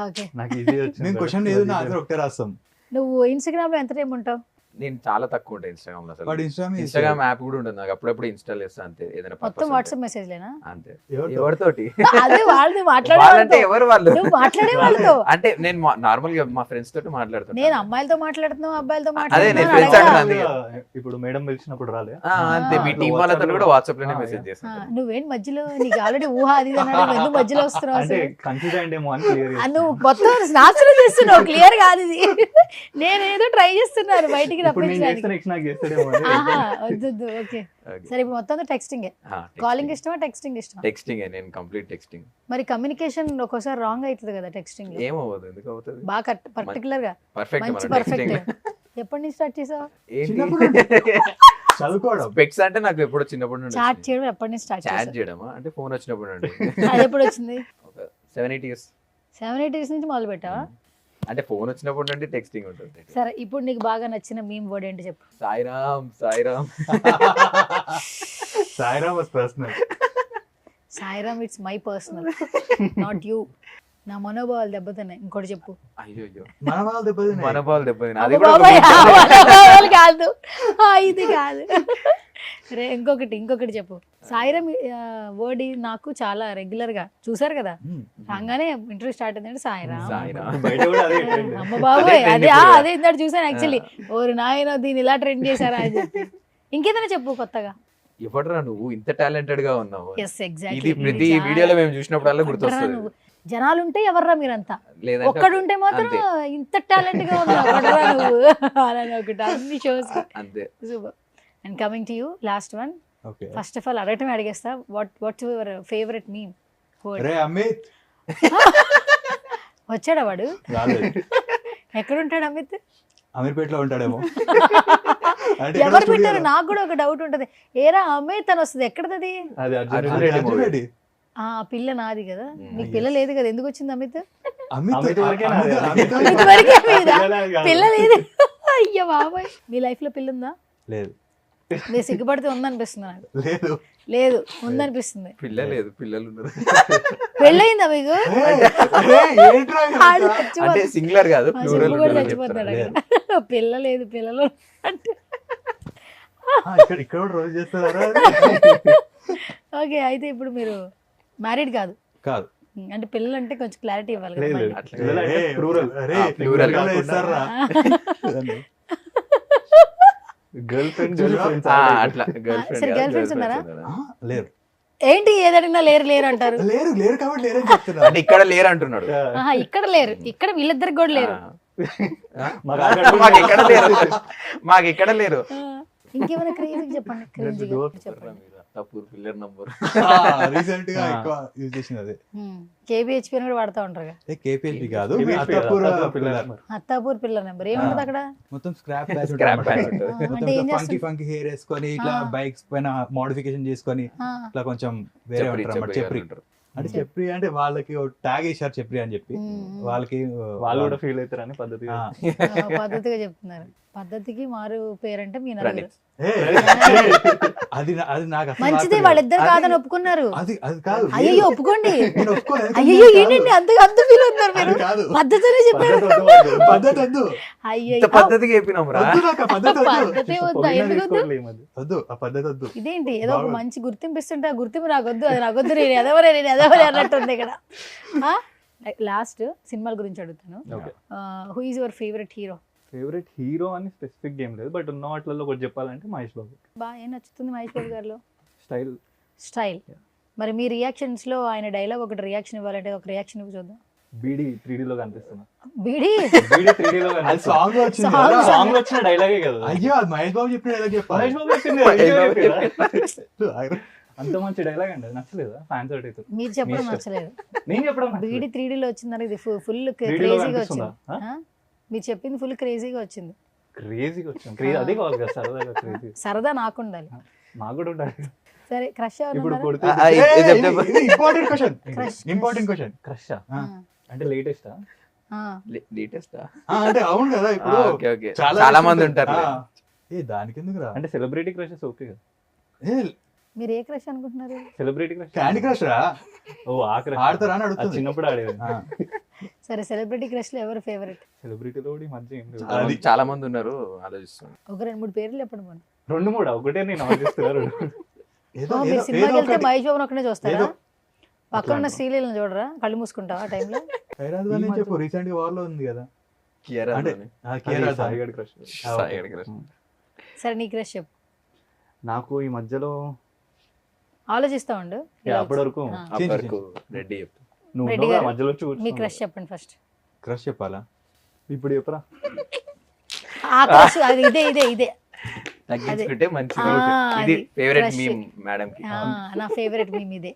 ఓకే నాకు ఈజీ వచ్చింది నేను క్వశ్చన్ ఏదో ఆన్సర్ ఒకటే రాస్తాం. నువ్వు ఇన్స్టాగ్రామ్ లో ఎంత టైం ఉంటావు? నేను చాలా తక్కువ ఉంటాయి ఇన్స్టాగ్రామ్ లో బట్ అసలు. ఇన్స్టాగ్రామ్ ఇన్స్టాగ్రామ్ యాప్ కూడా ఉంటుంది నాకు, అప్పుడప్పుడు ఇన్స్టాల్ చేస్తా అంతే, ఏదైనా మొత్తం purpose వాట్సాప్ ఉంటే. మెసేజ్ లేనా? అంతే. ఎవరితో? ఎవరితోటి అదే వాళ్ళు మాట్లాడే వాళ్ళంటే వాళ్ళతో. ఎవరు వాళ్ళు? నువ్వు మాట్లాడే వాళ్ళతో. అంటే నేను నార్మల్ గా మా ఫ్రెండ్స్ తోటి మాట్లాడుతాను. నేను అమ్మాయిలతో మాట్లాడుతున్నావు అబ్బాయిలతో అదే నేను మాట్లాడుతున్నావు friends అడగరా? అంటున్నాను. ఇప్పుడు మేడం పిలిచినప్పుడు రాలే అంతే మీ టీం వాళ్ళతో కూడా వాట్సాప్ లోనే మెసేజ్ ఆ, చేస్తాను. నువ్వేంటి మధ్యలో నీకు ఆల్రెడీ ఊహ అది ఇది అన్నాడు, నువ్వు ఎందుకు మధ్యలో వస్తున్నావు అంటే అసలు? కన్ఫ్యూజ్ అయ్యేమో అని క్లియర్ నువ్వు మొత్తం నాశనం చేస్తున్నావు, క్లియర్ కాదు ఇది. నేనేదో ట్రై చేస్తున్నాను బయటికి ఇప్పుడు నేను రప్పించడానికి. చేస్తే నెక్స్ట్ నాకు చేస్తాడేమో అని. ఆహా వద్దు ఓకే సరే ఇప్పుడు మొత్తం టెక్స్టింగ్ కాలింగ్ ఇష్టమా టెక్స్టింగ్ ఇష్టమా? టెక్స్టింగ్ నేను కంప్లీట్ టెక్స్టింగ్. మరి కమ్యూనికేషన్ ఒక్కోసారి రాంగ్ అవుతుంది కదా టెక్స్టింగ్ లో, ఏమవుతుంది ఎందుకు అవుతుంది? బాగా పర్టికులర్ గా పర్ఫెక్ట్ మంచి మన పర్ఫెక్ట్. టెక్స్టింగ్ ఎప్పటి నుంచి స్టార్ట్ చేసావు చదువుకోవడం. స్పెక్స్ అంటే నాకు ఎప్పుడు చిన్నప్పటి నుండి చాట్ చేయడం ఎప్పటి నుంచి స్టార్ట్ చాట్ చేసావు? చేయడమా అంటే ఫోన్ వచ్చినప్పుడు నుండి. అది ఎప్పుడు వచ్చింది? ఒక 7-8 years. 7-8 years నుంచి మొదలు పెట్టావా? అంటే ఫోన్ వచ్చినప్పుడు నుండి టెక్స్టింగ్ ఉంటుంది. సరే ఇప్పుడు నీకు బాగా నచ్చిన మీమ్ వర్డ్ ఏంటి చెప్పు? Sairam Sairam. Sairam was personal. Sairam it's my personal not you. నా మనోభావాలు దెబ్బతిన్నాయి. ఇంకోటి చెప్పు. అయ్యో మన వాళ్ళు దెబ్బతిన్నాయి. మన బాల్ దెబ్బతిని అది అబ్బో కూడా బాబాయ్, ఆ మనోభావాలు కాదు, ఇది కాదు. రే ఇంకొకటి చెప్పు. సాయిరామ్ వర్డ్ నాకు చాలా రెగ్యులర్ గా చూసారు కదా, రాగానే ఇంటర్వ్యూ స్టార్ట్ అయిందంటే సాయిరామ్. సాయిరామ్. బయట కూడా అదే trend. అమ్మ బాబాయ్ trend అదే ఇప్పుడు. అదే ఇందాక చూసాను యాక్చువల్లీ. ఓరు నాయనో దీన్ని ఇలా ట్రెండ్ చేశారా అని చెప్పి. ఇంకేదైనా చెప్పు కొత్తగా. ఎవడరా నువ్వు ఇంత టాలెంటెడ్ గా ఉన్నావు? ఎస్ ఇది ఎగ్జాక్ట్లీ. ప్రతి వీడియోలో మేము చూసినప్పుడల్లా గుర్తొస్తుంది. జనాలుంటే ఎవర్రా మీరంతా, లేదంటే ఒక్కడుంటే మాత్రం అంతే. ఇంత టాలెంట్ గా ఉన్నావు ఎవడరా నువ్వు అని ఒకటి అన్ని షోస్. అంతే. Super. And coming to you last one. Okay first of all అడగటమే అడిగేస్తా, what's your favourite meme word? రే అమిత్ వచ్చాడా వాడు? రాలేదు. ఎక్కడుంటాడు అమిత్? అమీర్పేటలో ఉంటాడేమో. అంటే ఎవరు పెట్టారు? నాకు కూడా ఒక డౌట్ ఉంటది. ఏరా అమిత్ అని వస్తుంది, ఎక్కడది? అది అర్జున్ అర్జున్ రెడ్డి అర్జున్ movie. రెడ్డి. ఆ పిల్ల నాది కదా, మీకు పిల్ల లేదు కదా, ఎందుకు వచ్చింది అమిత్? అమిత్ అమిత్ వరకే నాది. అమిత్ అమిత్ వరకే మీదా? పిల్లలే కాదు. పిల్ల లేదు. అయ్యో బాబాయ్, మీ లైఫ్ లో పిల్ల ఉందా? లేదు మీరు సిగ్గుపడితే ఉందనిపిస్తుంది నాకు. లేదు. లేదు ఉందనిపిస్తుంది. పిల్ల లేదు, పిల్లలు ఉన్నారు. పెళ్ళయిందా మీకు? ఏంట్రా ఇది? ఆడు అంటే చచ్చిపోతాడు. సింగులర్ కాదు, ఆ ప్లూరల్ చెప్పు కూడా చచ్చిపోతాడు అక్కడ. పిల్ల లేదు పిల్లలు అంటే. ఇక్కడ కూడా రోజు చేస్తారా? ఓకే అయితే ఇప్పుడు మీరు మ్యారీడ్ కాదు కాదు. అంటే పిల్లలు అంటే కొంచెం క్లారిటీ ఇవ్వాలి కదా లేదు, మళ్ళీ. లేదు. పిల్లలు అంటే plural. ప్లూరల్ plural వేస్తారా? గర్ల్ ఫ్రెండ్ అట్లా గర్ల్ సరే, girlfriends ఉన్నారా? లేరు ఏంటి ఏదడిగినా లేరు లేరు అంటారు. లేరు లేరు కాబట్టి లేరని చెప్తున్నా. అంటే ఇక్కడ లేరు అంటున్నాడు. ఆహా ఇక్కడ లేరు, ఇక్కడ వీళ్ళిద్దరికి కూడా లేరు. మాకు ఎక్కడ లేరు, మాకు ఎక్కడ లేరు. ఆ, ఇంకేమైనా క్రేజీ చెప్పండి. క్రేజీ చెప్పండి. తప్పూర్ పిల్లర్ నంబర్ రీసెంట్ గా ఎక్కువ యూజ్ చేసింది అదే. కేబిహెచ్పి అని కూడా వాడుతూ ఉంటారు. కేపీహెచ్పి కాదు, KPHP Attapur Attapur pillar. Attapur pillar number ఏముంటది అక్కడ? మొత్తం స్క్రాప్ బ్యాచ్ Scrap batch ఉంటుంది. అంటే ఏం ఫంకీ చేస్తారు? ఫంకీ హెయిర్ వేసుకొని ఇట్లా ఆ. బైక్స్ పైన మోడిఫికేషన్ చేసుకొని ఆ, ఇట్లా కొంచెం వేరే చెప్రి, ఉంటారు అన్నమాట. చెప్రి చెప్రి అంటారు. అంటే చెప్రి అంటే వాళ్ళకి ట్యాగ్ వేసారు చెప్రి అని చెప్పి వాళ్ళకి వాళ్ళు కూడా ఫీల్ అవుతారని పద్ధతి. ఆ. పద్ధతిగా చెప్తున్నారు. పద్ధతికి మారు పేరంటే మీ నలుగురు. ప్రణీత్. ఏ, అది అది నాకు అసలు మంచిదే, రావట్లేదు. వాళ్ళిద్దరు అది- కాదని ఒప్పుకున్నారు. అది అది కాదు. అయ్యో ఒప్పుకోండి. నేను ఒప్పుకోను. అయ్యో ఏంటండి అంత అంత ఫీల్ అవుతున్నారు మీరు? అది కాదు. పద్ధతినే చెప్పారు. పద్ధతి వద్దు. అయ్యో ఇంత పద్ధతిగా చెప్పినాం రా. వద్దు నాకు ఆ పద్ధతి వద్దు. పద్ధతే వద్దా? ఎందుకు వద్దు? వద్దు ఆ పద్ధతి వద్దు. ఇదేంటి ఏదో ఒక బాగా- మంచి గుర్తింపు ఇస్తుంటే ఆ గుర్తింపు నాకొద్దు, అది నాకొద్దు, నేను ఎదవరే అన్నట్టుంది ఇక్కడ. లాస్ట్ సినిమాల గురించి అడుగుతాను. Okay. Who is your favourite hero? Favourite hero అని స్పెసిఫిక్ గేమ్ లేదు, బట్ ఉన్న వాటిలో ఒకటి చెప్పాలంటే మహేష్ బాబు. బాగా ఏం నచ్చుతుంది మహేష్ బాబు గారిలో? స్టైల్. స్టైల్. మరి మీ రియాక్షన్స్ లో ఆయన డైలాగ్ ఒకటి రియాక్షన్ ఇవ్వాలంటే ఒక రియాక్షన్ చూద్దాం. బీడీ 3D లో కనిపిస్తున్నా. బీడీ బీడీ 3D లో అది కనిపిస్తున్నా. సాంగ్ లో వచ్చింది Song కదా. సాంగ్ లో వచ్చిన డైలాగే కదా. అయ్యో అది మహేష్ బాబు చెప్పిన ఎలా చెప్పాలి? మహేష్ బాబు చెప్పింది కదా, మహేష్ బాబు ఎందుకు చెప్పారా? అంత మంచి డైలాగ్ అండి, నచ్చలేదా ఫ్యాన్స్ అడిగితే? మీరు చెప్పడం నచ్చలేదు. నేను చెప్పడం బీడీ 3Dలో వచ్చిందని ఇది ఫుల్ 3D లో క్రేజీగా కనిపిస్తుందా? వచ్చింది. మీరు చెప్పింది ఫుల్ క్రేజీగా వచ్చింది. క్రేజీగా వచ్చాం, క్రేజీ అదే కావాలి కదా సరదాగా, క్రేజీ సరదా నాకు ఉండాలి. మాకు కూడా ఉండాలి. సరే క్రష్ ఇప్పుడు ఎవరు కొడితే important question, Crush. Important question. Crush అంటే లేటెస్టా? లేటెస్టా? అంటే అవును కదా, ఇప్పుడు ఓకే ఓకే, చాలా మంది ఉంటారు. దానికి ఎందుకు రా, అంటే సెలబ్రిటీ క్రషెస్ ఓకే కదా. మీరు ఏ క్రష్ అనుకుంటున్నారు? సెలబ్రిటీ క్రష్, క్యాండీ క్రష్ రా. ఓ ఆ క్రష్ ఆడతారా అని అది అడుగుతుంది. చిన్నప్పుడు ఆడేది. సరే సెలబ్రిటీ క్రష్ లో ఎవరు ఫేవరెట్? సెలబ్రిటీలో కూడా ఈ మధ్య ఏం లేవు. అది చాలా మంది ఉన్నారు, ఆలోచిస్తున్నాను. ఒక 2-3 పేర్లు చెప్పండి మనం. 2-3 ఒకటే నేను ఆలోచిస్తున్నారు. మీరు సినిమాకి వెళ్తే మహేష్ బాబు ఒక్కనే చూస్తారా? పక్కన ఉన్న శ్రీలీలను చూడరా? కళ్ళు మూసుకుంటావా ఆ టైంలో? చెప్పు, రీసెంట్ గా వార్ లో ఉంది కదా. కియారా అంటే అద్వానీ. సాయిగడ్ క్రష్. సాయిగడ్ క్రష్. సరే నీ క్రష్ చెప్పు. నాకు ఈ మధ్యలో ఆలోచిస్తా ఉండు. అప్పటి వరకు అప్పటివరకు రెడ్డి చెప్పు. నువ్వు రెడ్డి ఉన్నావుగా గారు, మధ్యలో వచ్చి మీ కూర్చున్నావు. క్రష్ చెప్పండి ఫస్ట్. క్రష్ చెప్పాలా? ఇప్పుడు చెప్పరా? ఆ క్రష్ అది ఇదే తగ్గించుకుంటే మంచిది. ఆ, ఇది అది ఫేవరెట్ crush. మీ మేడం కి. నా ఫేవరెట్ మీమ్ ఇదే.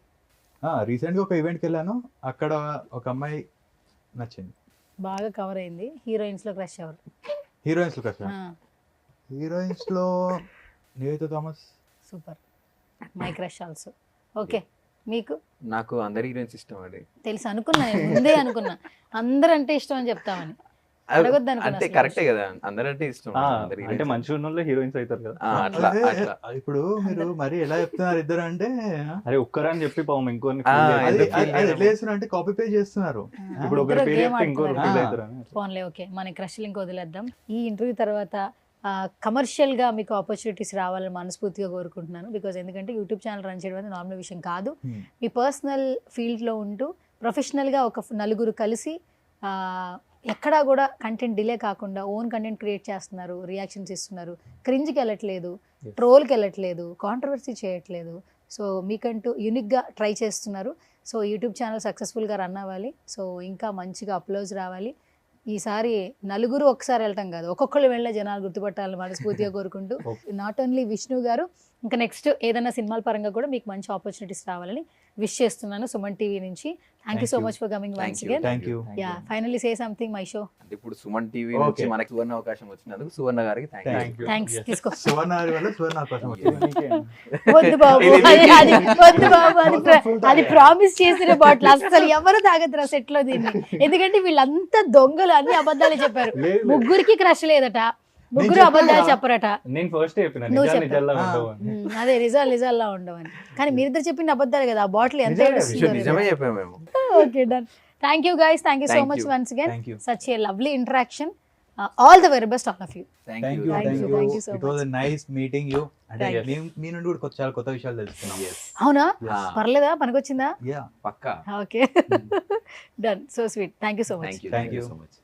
రీసెంట్ గా ఒక ఈవెంట్ కి వెళ్ళాను, అక్కడ ఒక అమ్మాయి నచ్చింది. బాగా కవర్ అయింది. హీరోయిన్స్ లో క్రష్ ఎవరు? హీరోయిన్స్ లో క్రష్, హీరోయిన్స్ లో Nivetha Thomas. Super, my crush also. Okay, మీకు? నాకు అందరి హీరోయిన్స్ ఇష్టం అండి. తెలుసు, అనుకున్నా నేను ముందే అనుకున్నా అందరంటే ఇష్టం అని చెప్తామని. అడగొద్దు అనుకున్నా అంటే అసలు. కరెక్టే కదా, అందరంటే ఇష్టం. అందరి అంటే heroines. మంచిగా ఉన్న వాళ్ళే హీరోయిన్స్ అవుతారు కదా. అట్లా అట్లా. ఇప్పుడు మీరు మరి ఎలా చెప్తున్నారు ఇద్దరు అంటే, అరే ఒక్కరని చెప్పి పాపం ఇంకోరిని ఆ, feel అది చేయాలి. అది ఎట్లా చేస్తున్నారు అంటే కాపీ పేస్ట్ చేస్తున్నారు. ఇప్పుడు ఒకరి ఇద్దరు పేరు game చెప్తే ఇంకోరు ఆడుతున్నారు. ఫీల్ అవుతారని. పోన్లే, ఓకే, మన క్రష్లు ఇంక వదిలేద్దాం. ఈ ఇంటర్వ్యూ తర్వాత కమర్షియల్గా మీకు ఆపర్చునిటీస్ రావాలని మనస్ఫూర్తిగా కోరుకుంటున్నాను. బికాజ్ ఎందుకంటే యూట్యూబ్ ఛానల్ రన్ చేయడం అనేది నార్మల్ విషయం కాదు. మీ పర్సనల్ ఫీల్డ్లో ఉంటూ ప్రొఫెషనల్గా ఒక నలుగురు కలిసి ఎక్కడా కూడా కంటెంట్ డిలే కాకుండా ఓన్ కంటెంట్ క్రియేట్ చేస్తున్నారు, రియాక్షన్స్ ఇస్తున్నారు, క్రింజ్కి వెళ్ళట్లేదు, ట్రోల్కి వెళ్ళట్లేదు, కాంట్రవర్సీ చేయట్లేదు. సో మీకంటూ యూనిక్గా ట్రై చేస్తున్నారు. సో యూట్యూబ్ ఛానల్ సక్సెస్ఫుల్గా రన్ అవ్వాలి. సో ఇంకా మంచిగా అప్లోడ్స్ రావాలి. ఈసారి నలుగురు ఒకసారి వెళ్ళటం కాదు, ఒక్కొక్కరు వెళ్ళే జనాలు గుర్తుపట్టాలని మనస్ఫూర్తిగా కోరుకుంటూ, నాట్ ఓన్లీ విష్ణు గారు, ఇంకా నెక్స్ట్ ఏదైనా సినిమాల పరంగా కూడా మీకు మంచి ఆపర్చునిటీస్ రావాలని విష్ చేస్తున్నాను సుమన్ టీవీ నుంచి. Thank you so much for coming once again. Thank you. Yeah, finally say something my show. అంటే ఇప్పుడు సుమన్ టీవీ నుంచి మనకి సువర్ణ అవకాశం వచ్చినందుకు సువర్ణ గారికి థ్యాంక్ యూ. థ్యాంక్స్, తీసుకో. సువర్ణ గారి వల్ల సువర్ణ అవకాశం వచ్చింది. వద్దు బాబు, వద్దు బాబు, అది ప్రామిస్ చేసిన బాటిల్ అసలు ఎవరు తాగదురా సెట్ లో దీన్ని. ఎందుకంటే వీళ్ళంతా దొంగలు, అన్ని అబద్ధాలు చెప్పారు. ముగ్గురికి క్రష్ లేదట, ముగ్గురు అబద్ధాలు చెప్పరట. నేను ఫస్ట్ చెప్పిన నువ్వు నిజాలు చెప్పావు. నిజాల్లా ఉండవు అని. అదే నిజాల్లా ఉండవని. కానీ మీరిద్దరు చెప్పిన అబద్ధాలు కదా, ఆ బాటిల్ ఎంత నిజమే చెప్పాము మేము. Okay, done. Thank you guys, thank you so Thank much you. Once again. Thank you. Such a lovely interaction. All the very best all of you. Thank thank you. You, Thank thank you, you. thank you so it was nice meeting you. అంటే Thank మీ నుండి కూడా చాలా కొత్త విషయాలు తెలుసుకున్నాం. అవునా? Yeah. పర్లేదా, పనికొచ్చిందా? యా, పక్కా. Okay, done. So sweet. Thank you so much. Thank you. Thank thank you you. So much.